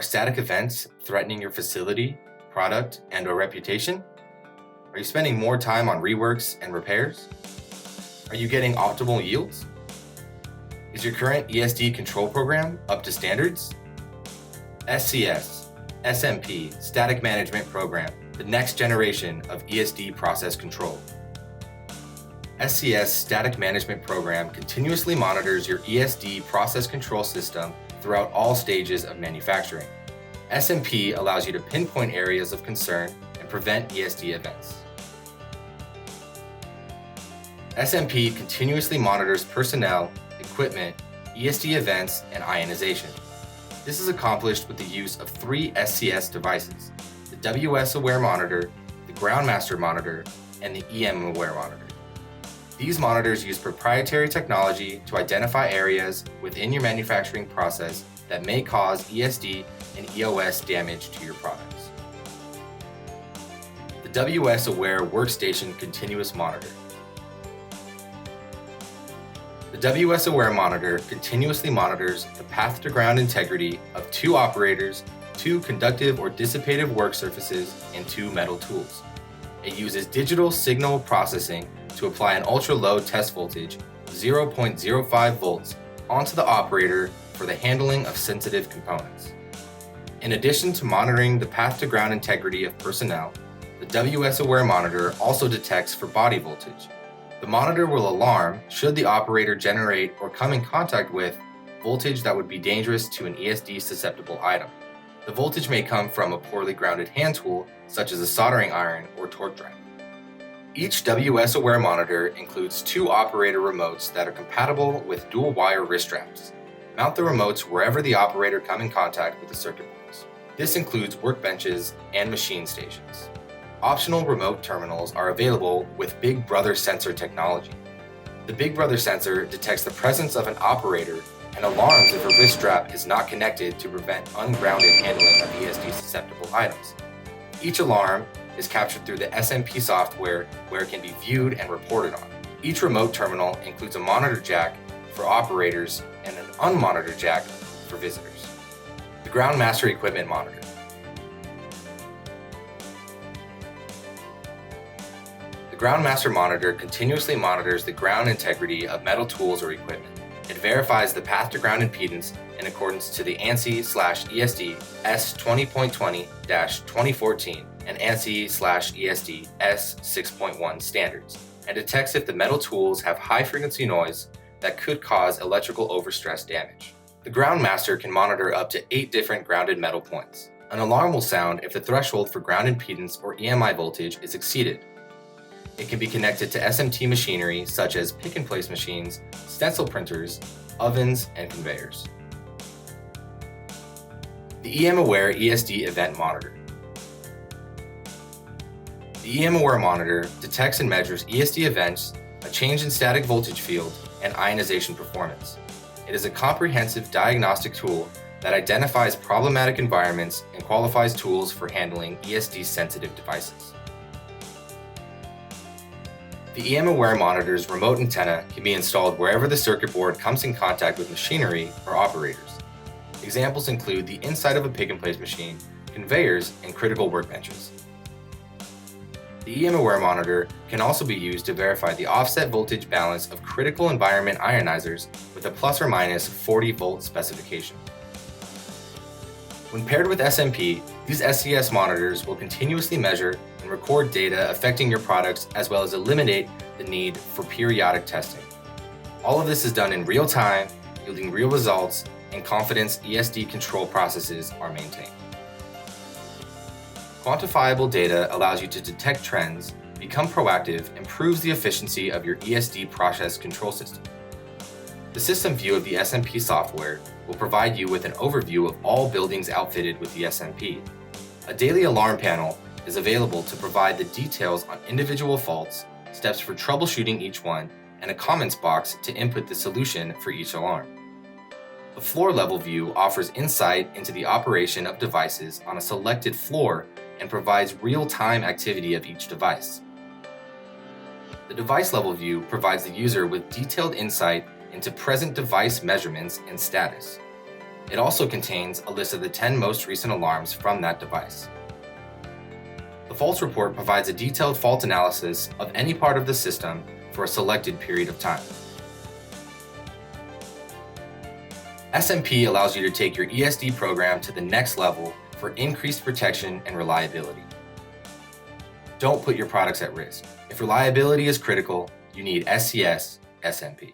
Are static events threatening your facility, product, and/or reputation? Are you spending more time on reworks and repairs? Are you getting optimal yields? Is your current ESD control program up to standards? SCS, SMP, Static Management Program, the next generation of ESD process control. SCS Static Management Program continuously monitors your ESD process control system throughout all stages of manufacturing. SMP allows you to pinpoint areas of concern and prevent ESD events. SMP continuously monitors personnel, equipment, ESD events, and ionization. This is accomplished with the use of 3 SCS devices: the WS Aware Monitor, the Ground Master Monitor, and the EM Aware Monitor. These monitors use proprietary technology to identify areas within your manufacturing process that may cause ESD and EOS damage to your products. The WS Aware Workstation Continuous Monitor. The WS Aware Monitor continuously monitors the path to ground integrity of 2 operators, 2 conductive or dissipative work surfaces, and 2 metal tools. It uses digital signal processing to apply an ultra-low test voltage, 0.05 volts, onto the operator for the handling of sensitive components. In addition to monitoring the path to ground integrity of personnel, the WS Aware Monitor also detects for body voltage. The monitor will alarm should the operator generate or come in contact with voltage that would be dangerous to an ESD susceptible item. The voltage may come from a poorly grounded hand tool, such as a soldering iron or torque drive. Each WS Aware monitor includes 2 operator remotes that are compatible with dual wire wrist straps. Mount the remotes wherever the operator come in contact with the circuit boards. This includes workbenches and machine stations. Optional remote terminals are available with Big Brother sensor technology. The Big Brother sensor detects the presence of an operator and alarms if a wrist strap is not connected to prevent ungrounded handling of ESD susceptible items. Each alarm is captured through the SMP software where it can be viewed and reported on. Each remote terminal includes a monitor jack for operators and an unmonitored jack for visitors. The Ground Master Equipment Monitor. The Ground Master Monitor continuously monitors the ground integrity of metal tools or equipment. It verifies the path to ground impedance in accordance to the ANSI/ESD S20.20-2014 and ANSI/ESD S6.1 standards, and detects if the metal tools have high frequency noise that could cause electrical overstress damage. The Ground Master can monitor up to 8 different grounded metal points. An alarm will sound if the threshold for ground impedance or EMI voltage is exceeded. It can be connected to SMT machinery such as pick-and-place machines, stencil printers, ovens, and conveyors. The EM Aware ESD Event Monitor. The EM Aware Monitor detects and measures ESD events, a change in static voltage field, and ionization performance. It is a comprehensive diagnostic tool that identifies problematic environments and qualifies tools for handling ESD-sensitive devices. The EM Aware Monitor's remote antenna can be installed wherever the circuit board comes in contact with machinery or operators. Examples include the inside of a pick-and-place machine, conveyors, and critical workbenches. The EM Aware Monitor can also be used to verify the offset voltage balance of critical environment ionizers with a plus or minus 40 volt specification. When paired with SMP, these SCS monitors will continuously measure and record data affecting your products as well as eliminate the need for periodic testing. All of this is done in real time, yielding real results and confidence ESD control processes are maintained. Quantifiable data allows you to detect trends, become proactive, and improves the efficiency of your ESD process control system. The system view of the SMP software will provide you with an overview of all buildings outfitted with the SMP. A daily alarm panel is available to provide the details on individual faults, steps for troubleshooting each one, and a comments box to input the solution for each alarm. The floor-level view offers insight into the operation of devices on a selected floor and provides real-time activity of each device. The device-level view provides the user with detailed insight into present device measurements and status. It also contains a list of the 10 most recent alarms from that device. The faults report provides a detailed fault analysis of any part of the system for a selected period of time. SMP allows you to take your ESD program to the next level for increased protection and reliability. Don't put your products at risk. If reliability is critical, you need SCS SMP.